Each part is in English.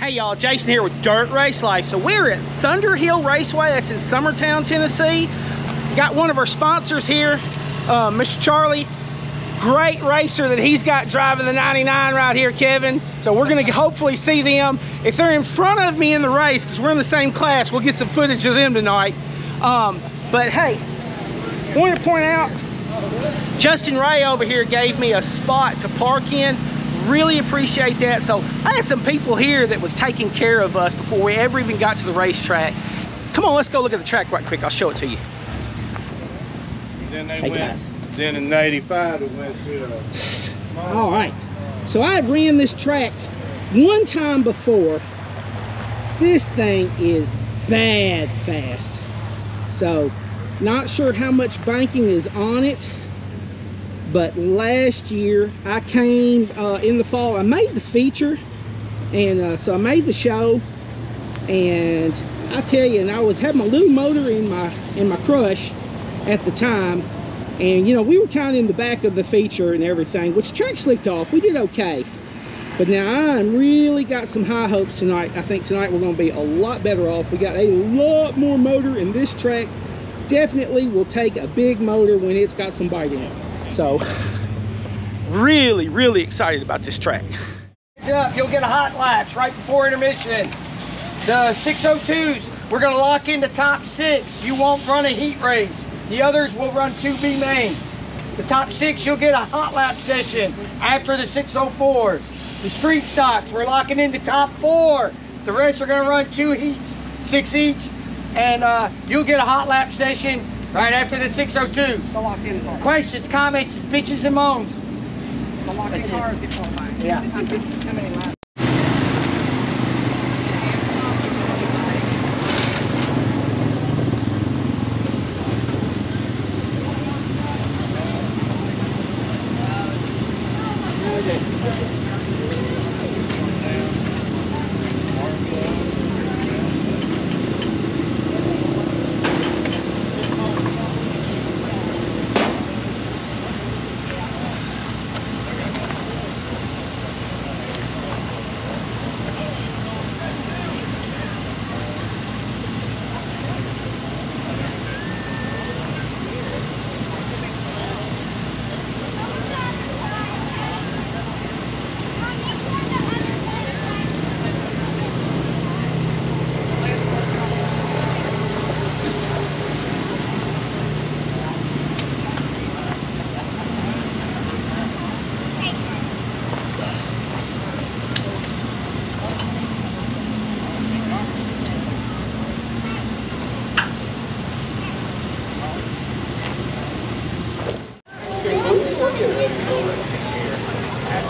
Hey y'all, Jason here with Dirt Race Life. So we're at ThunderHill Raceway, that's in Summertown, Tennessee. Got one of our sponsors here, Mr. Charlie. Great racer that he's got driving the 99 right here, Kevin. So we're gonna hopefully see them. If they're in front of me in the race, because we're in the same class, we'll get some footage of them tonight. But hey, want to point out, Justin Ray over here gave me a spot to park in. Really appreciate that. So I had some people here that was taking care of us before we ever even got to the racetrack. Come on, let's go look at the track right quick. I'll show it to you. Then they hey went, guys. Then in '85 it went to all right, so I've ran this track one time before. This thing is bad fast, so not sure how much banking is on it. But last year I came in the fall. I made the feature, and so I made the show, and I tell you, and I was having my little motor in my crush at the time, and you know, we were kind of in the back of the feature and everything, which the track slicked off. We did okay, but now I really got some high hopes tonight. I think tonight we're going to be a lot better off. We got a lot more motor in this track. Definitely will take a big motor when it's got some bite in it. So, really excited about this track. You'll get a hot laps right before intermission. The 602s, we're gonna lock in the top 6. You won't run a heat race. The others will run 2B mains. The top 6, you'll get a hot lap session after the 604s. The street stocks, we're locking in the top 4. The rest are gonna run 2 heats, 6 each, and you'll get a hot lap session right after the 602. The locked in car. Questions, comments, bitches, and moans. The locked in cars get qualified. Yeah. How many laps?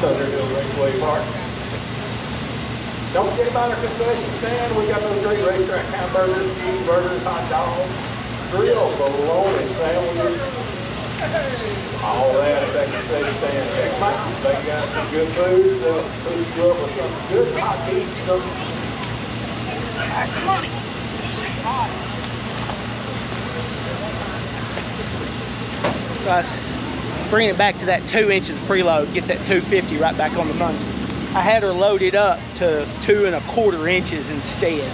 ThunderHill Raceway Park. Don't forget about our concession stand. We got those great racetrack hamburgers, cheeseburgers, hot dogs, grills, bologna sandwiches, all that at that concession stand. Check them out. They got some good food, food you up with some good hot meat. That's the money. So I was bringing it back to that 2 inches preload, get that 250 right back on the money. I had her loaded up to 2 1/4 inches instead.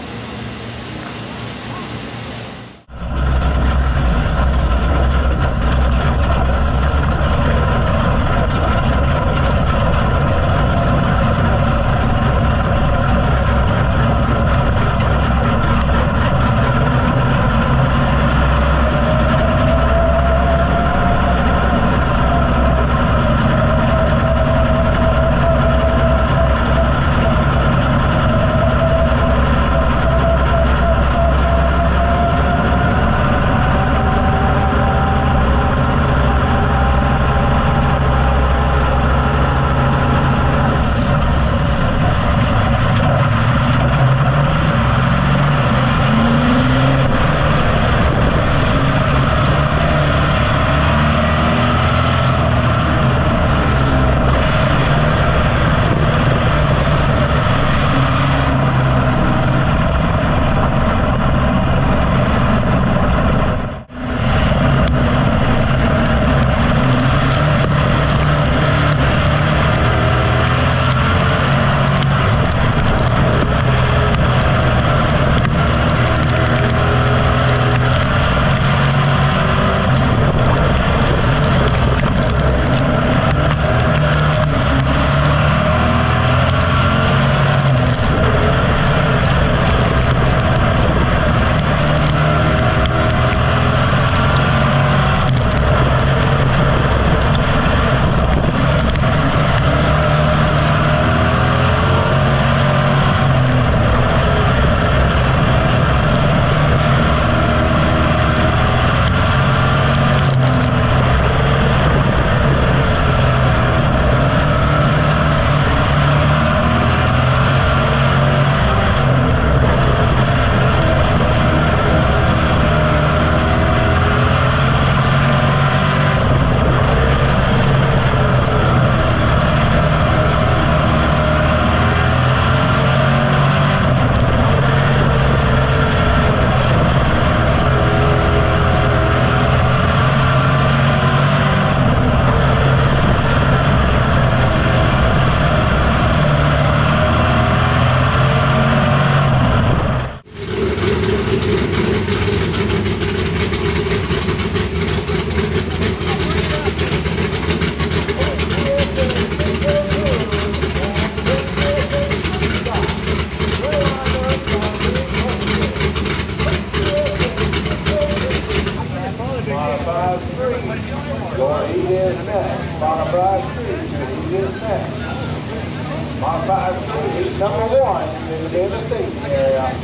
in the end of seat area.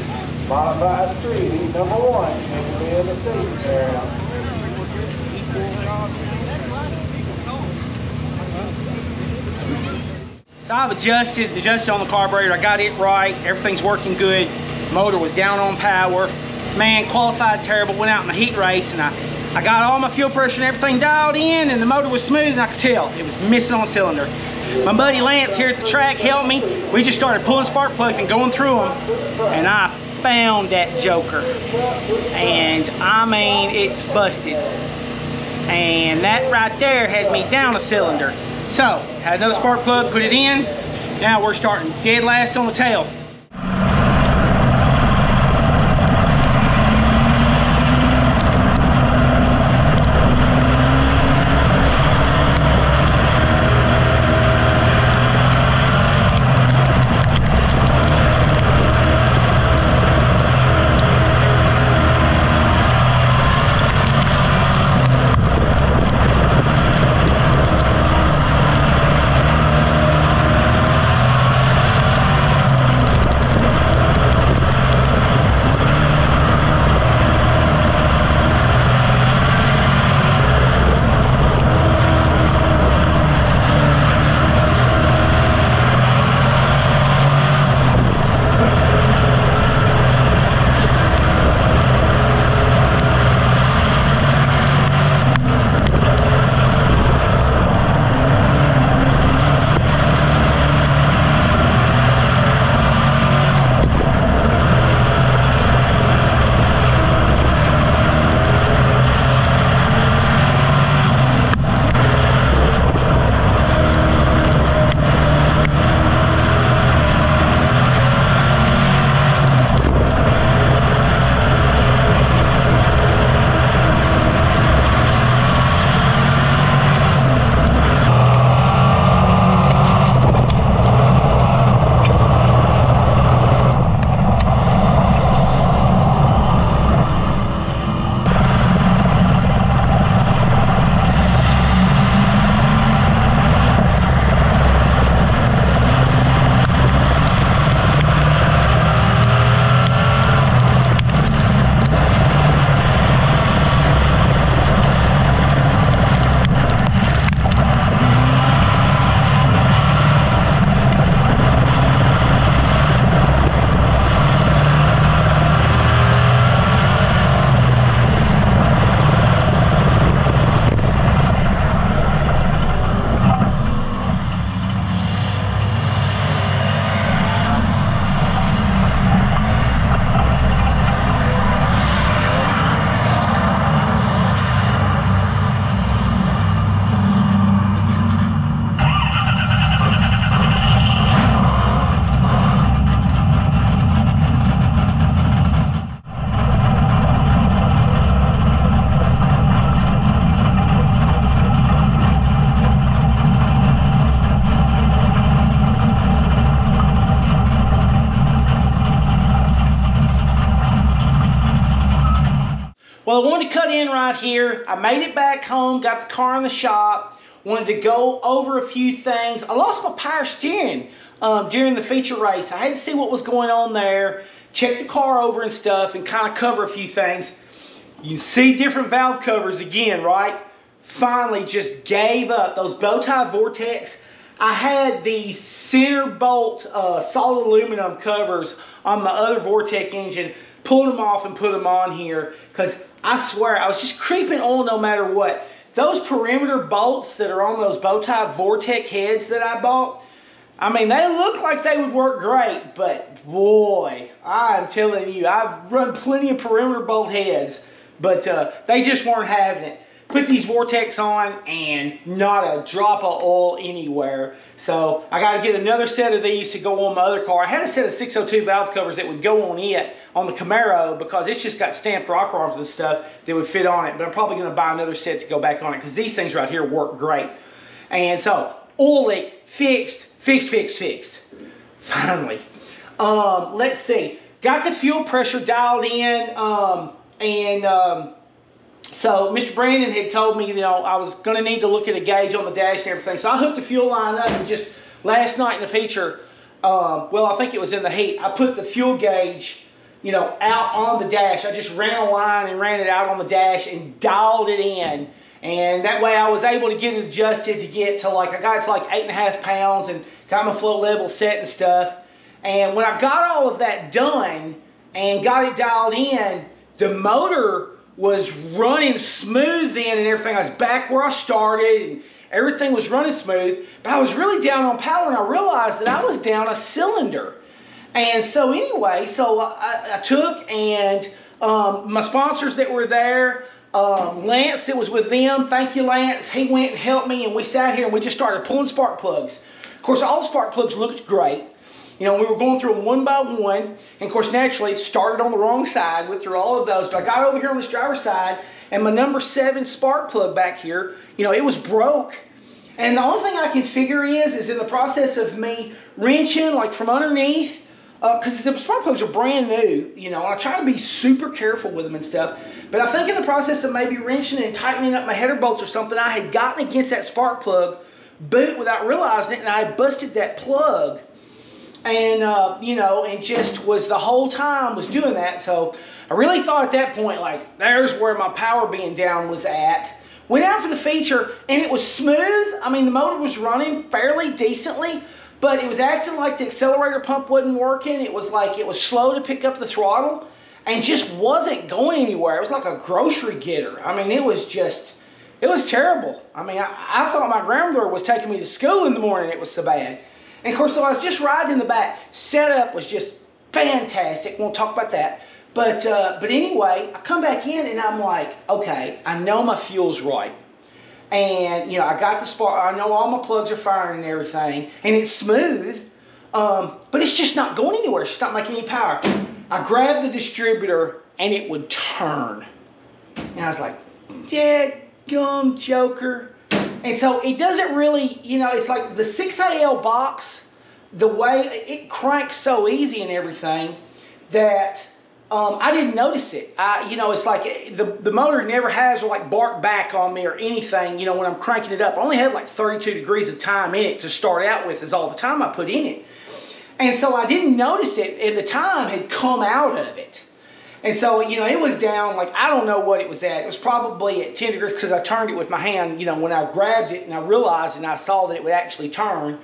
Modified street, he's number 1 in the end of seat area. So I've adjusted on the carburetor. I got it right. Everything's working good. Motor was down on power. Man, qualified terrible. Went out in the heat race and I got all my fuel pressure and everything dialed in, and the motor was smooth, and I could tell it was missing on a cylinder. My buddy Lance here at the track helped me. We just started pulling spark plugs and going through them, and I found that joker. And I mean, it's busted. And that right there had me down a cylinder. So, had another spark plug, put it in. Now we're starting dead last on the tail. Well, I wanted to cut in right here. I made it back home, got the car in the shop, wanted to go over a few things. I lost my power steering during the feature race. I had to see what was going on there, check the car over and stuff, and kind of cover a few things. You see different valve covers again, right? Finally just gave up. Those bow tie vortex. I had these center bolt solid aluminum covers on my other Vortec engine, pulled them off and put them on here because I swear I was just creeping oil no matter what. Those perimeter bolts that are on those bow tie Vortec heads that I bought, I mean, they look like they would work great, but boy, I'm telling you, I've run plenty of perimeter bolt heads, but they just weren't having it. Put these Vortex on and not a drop of oil anywhere. So I got to get another set of these to go on my other car. I had a set of 602 valve covers that would go on it, on the Camaro, because it's just got stamped rock arms and stuff that would fit on it. But I'm probably going to buy another set to go back on it because these things right here work great. And so oil leak fixed. Finally. Let's see. Got the fuel pressure dialed in so Mr. Brandon had told me, you know, I was going to need to look at a gauge on the dash and everything. So I hooked the fuel line up and just last night in the feature, well, I think it was in the heat, I put the fuel gauge, you know, out on the dash. I just ran a line and ran it out on the dash and dialed it in. And that way I was able to get it adjusted to get to like, I got it to like 8.5 pounds and got my flow level set and stuff. And when I got all of that done and got it dialed in, the motor was running smooth then and everything. I was back where I started and everything was running smooth, but I was really down on power and I realized that I was down a cylinder. And so anyway, so I took and my sponsors that were there, Lance that was with them, thank you Lance, he went and helped me and we sat here and we just started pulling spark plugs. Of course all the spark plugs looked great. You know, we were going through them one by one, and of course naturally it started on the wrong side, went through all of those, but I got over here on this driver's side and my number 7 spark plug back here, you know, it was broke. And the only thing I can figure is in the process of me wrenching like from underneath, because the spark plugs are brand new, you know, and I try to be super careful with them and stuff. But I think in the process of maybe wrenching and tightening up my header bolts or something, I had gotten against that spark plug boot without realizing it, and I busted that plug. And, you know, and just was the whole time was doing that. So I really thought at that point, like, there's where my power being down was at. Went out for the feature, and it was smooth. I mean, the motor was running fairly decently, but it was acting like the accelerator pump wasn't working. It was like it was slow to pick up the throttle and just wasn't going anywhere. It was like a grocery getter. I mean, it was just, it was terrible. I mean, I thought my grandmother was taking me to school in the morning. It was so bad. And of course, so I was just riding in the back. Setup was just fantastic. Won't talk about that. But anyway, I come back in and I'm like, okay, I know my fuel's right. And, you know, I got the spark, I know all my plugs are firing and everything, and it's smooth, but it's just not going anywhere. It's just not making any power. I grabbed the distributor and it would turn. And I was like, dadgum joker. And so it doesn't really, you know, it's like the 6AL box, the way it cranks so easy and everything that I didn't notice it. You know, it's like the motor never has like bark back on me or anything, you know, when I'm cranking it up. I only had like 32 degrees of time in it to start out with is all the time I put in it. And so I didn't notice it, and the time had come out of it. And so, you know, it was down, like, I don't know what it was at. It was probably at 10 degrees because I turned it with my hand, you know, when I grabbed it and I realized and I saw that it would actually turn.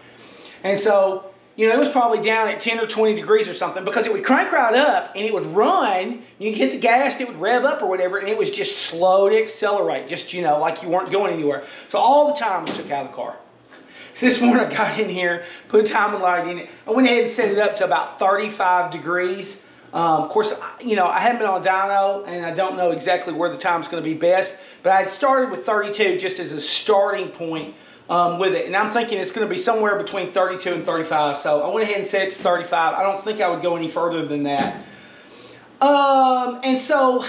And so, you know, it was probably down at 10 or 20 degrees or something because it would crank right up and it would run. You could hit the gas, it would rev up or whatever, and it was just slow to accelerate, just, you know, like you weren't going anywhere. So all the time was took out of the car. So this morning I got in here, put a timing light in it. I went ahead and set it up to about 35 degrees. Of course, you know, I haven't been on dyno and I don't know exactly where the time's going to be best, but I had started with 32 just as a starting point with it. And I'm thinking it's going to be somewhere between 32 and 35. So I went ahead and set it to 35. I don't think I would go any further than that. And so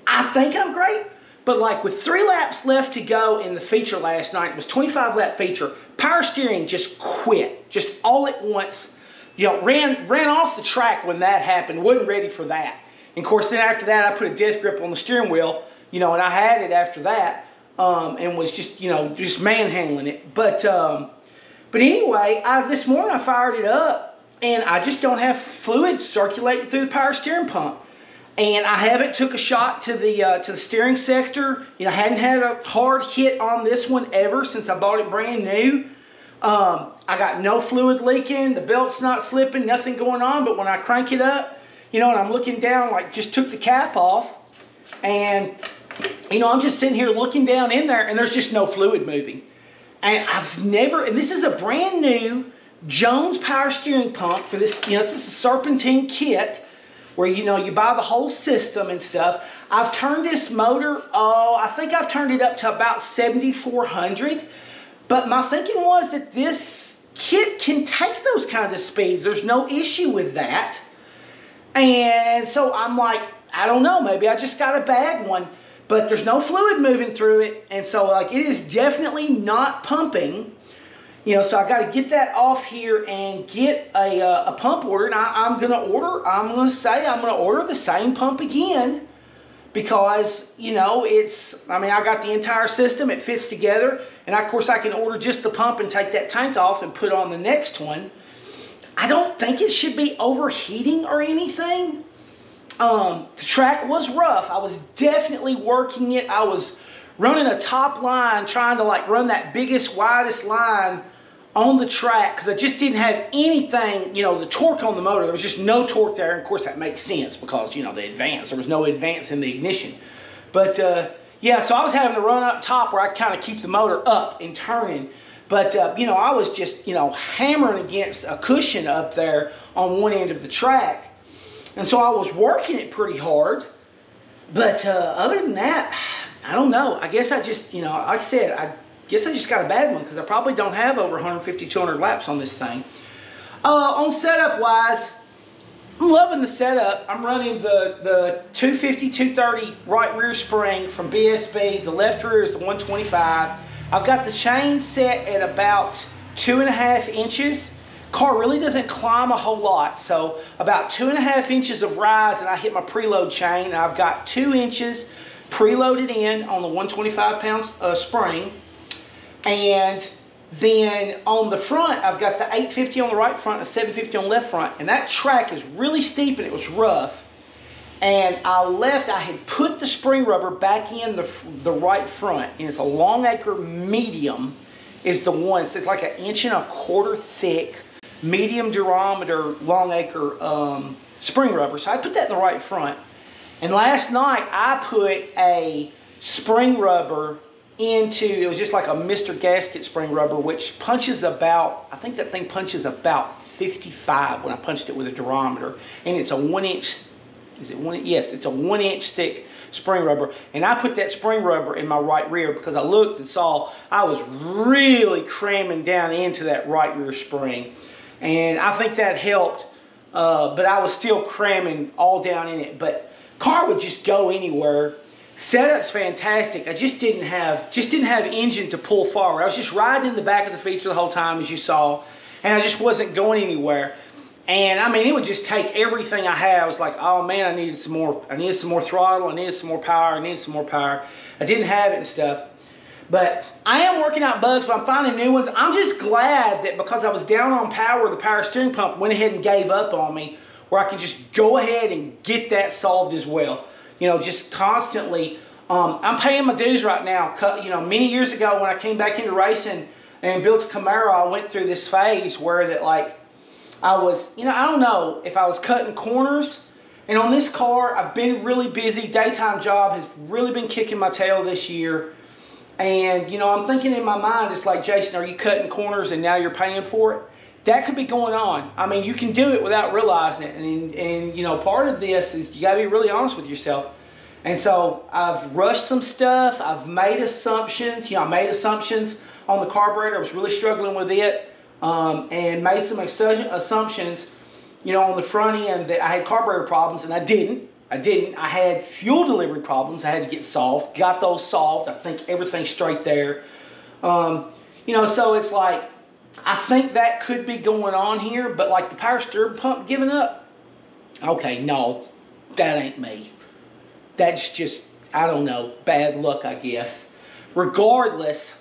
I think I'm great, but like with 3 laps left to go in the feature last night, it was 25 lap feature, power steering just quit, just all at once. You know, ran off the track when that happened, wasn't ready for that. And of course, then after that, I put a death grip on the steering wheel, you know, and I had it after that, and was just, you know, just manhandling it. But anyway, this morning I fired it up, and I just don't have fluid circulating through the power steering pump. And I haven't took a shot to the steering sector. You know, I hadn't had a hard hit on this one ever since I bought it brand new. I got no fluid leaking, the belt's not slipping, nothing going on, but when I crank it up, you know, and I'm looking down, like just took the cap off, and, you know, I'm just sitting here looking down in there, and there's just no fluid moving. And I've never, and this is a brand new Jones power steering pump for this, you know, this is a serpentine kit, where, you know, you buy the whole system and stuff. I've turned this motor, I think I've turned it up to about 7,400. But my thinking was that this kit can take those kind of speeds. There's no issue with that. And so I'm like, I don't know, maybe I just got a bad one. But there's no fluid moving through it. And so, like, it is definitely not pumping. You know, so I got to get that off here and get a pump order. And I'm going to order the same pump again. Because, you know, I mean, I got the entire system, it fits together, and of course I can order just the pump and take that tank off and put on the next one. I don't think it should be overheating or anything. The track was rough. I was definitely working it. I was running a top line, trying to like run that biggest, widest line on the track because I just didn't have anything, you know, the torque on the motor. There was just no torque there. And of course that makes sense because, you know, the advance, there was no advance in the ignition. But yeah, so I was having to run up top where I kind of keep the motor up and turning. But, you know, I was just, you know, hammering against a cushion up there on one end of the track. And so I was working it pretty hard. But other than that, I don't know. I guess I just, you know, like I said, I guess I just got a bad one because I probably don't have over 150, 200 laps on this thing. On setup wise, I'm loving the setup. I'm running the 250, 230 right rear spring from BSB. The left rear is the 125. I've got the chain set at about 2.5 inches. Car really doesn't climb a whole lot, so about 2.5 inches of rise and I hit my preload chain. I've got 2 inches preloaded in on the 125-pound spring, and then on the front I've got the 850 on the right front and 750 on the left front, and that track is really steep and it was rough. And I had put the spring rubber back in the right front, and it's a Longacre medium is the one. It's like 1.25 inches thick, medium durometer Longacre spring rubber. So I put that in the right front. And last night I put a spring rubber into, it was just like a Mr. Gasket spring rubber, which punches about, I think that thing punches about 55 when I punched it with a durometer. And it's a 1 inch, is it one? Yes, it's a 1 inch thick spring rubber. And I put that spring rubber in my right rear because I looked and saw I was really cramming down into that right rear spring. And I think that helped, but I was still cramming all down in it. But car would just go anywhere. Setup's fantastic. I just didn't have engine to pull forward. I was just riding in the back of the feature the whole time, as you saw, and I just wasn't going anywhere. And I mean, it would just take everything I had. I was like, oh man, I needed some more throttle, I needed some more power, I needed some more power. I didn't have it and stuff. But I am working out bugs, but I'm finding new ones. I'm just glad that because I was down on power, the power steering pump went ahead and gave up on me, where I can just go ahead and get that solved as well. You know, just constantly, I'm paying my dues right now. You know, many years ago when I came back into racing and built a Camaro, I went through this phase where that like, I was, you know, I don't know if I was cutting corners. And on this car, I've been really busy. Daytime job has really been kicking my tail this year. And, you know, I'm thinking in my mind, it's like, Jason, are you cutting corners and now you're paying for it? That could be going on. I mean, you can do it without realizing it. And you know, part of this is you got to be really honest with yourself. And so I've rushed some stuff. I've made assumptions. You know, I made assumptions on the carburetor. I was really struggling with it. And made some assumptions, you know, on the front end that I had carburetor problems, and I didn't. I had fuel delivery problems I had to get solved. Got those solved. I think everything's straight there. You know, so it's like, I think that could be going on here, but like the power steering pump giving up, okay, no, that ain't me. That's just, I don't know, bad luck, I guess. Regardless,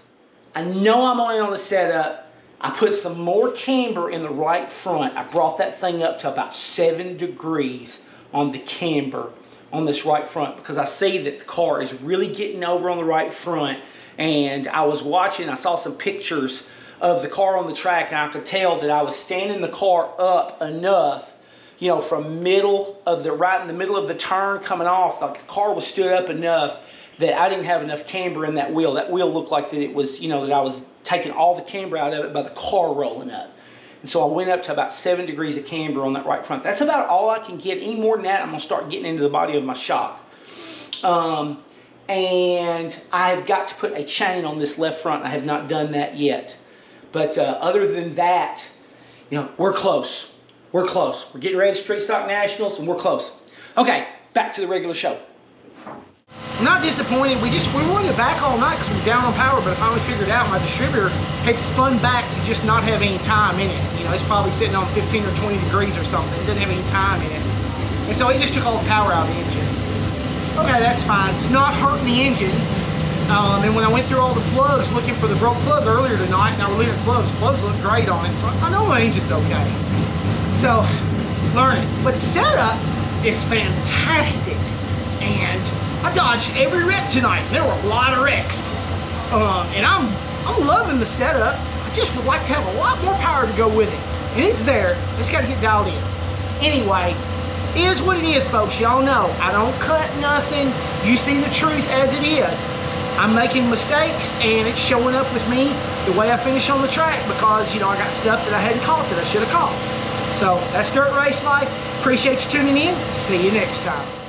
I know I'm on the setup. I put some more camber in the right front. I brought that thing up to about 7 degrees on the camber on this right front because I see that the car is really getting over on the right front. And I was watching, I saw some pictures of the car on the track, and I could tell that I was standing the car up enough, you know, from right in the middle of the turn coming off, like the car was stood up enough that I didn't have enough camber in that wheel. That wheel looked like that it was, you know, that I was taking all the camber out of it by the car rolling up. And so I went up to about 7 degrees of camber on that right front. That's about all I can get. Any more than that, I'm going to start getting into the body of my shock. And I've got to put a chain on this left front. I have not done that yet. But other than that, you know, we're close. We're close. We're getting ready to Street Stock Nationals, and we're close. Okay, back to the regular show. I'm not disappointed. We wanted it back all night because we were down on power, but I finally figured out my distributor had spun back to just not have any time in it. You know, it's probably sitting on 15 or 20 degrees or something. It doesn't have any time in it. And so it just took all the power out of the engine. Okay, that's fine. It's not hurting the engine. And when I went through all the plugs looking for the broke plug earlier tonight, and I was looking at the plugs looked great on it. So I know my engine's okay. So, learning. But the setup is fantastic. And I dodged every wreck tonight. There were a lot of wrecks. And I'm loving the setup. I just would like to have a lot more power to go with it. And it's there. Just got to get dialed in. Anyway, it is what it is, folks. Y'all know I don't cut nothing. You see the truth as it is. I'm making mistakes, and it's showing up with me the way I finish on the track because, you know, I got stuff that I hadn't caught that I should have caught. So that's Dirt Race Life. Appreciate you tuning in. See you next time.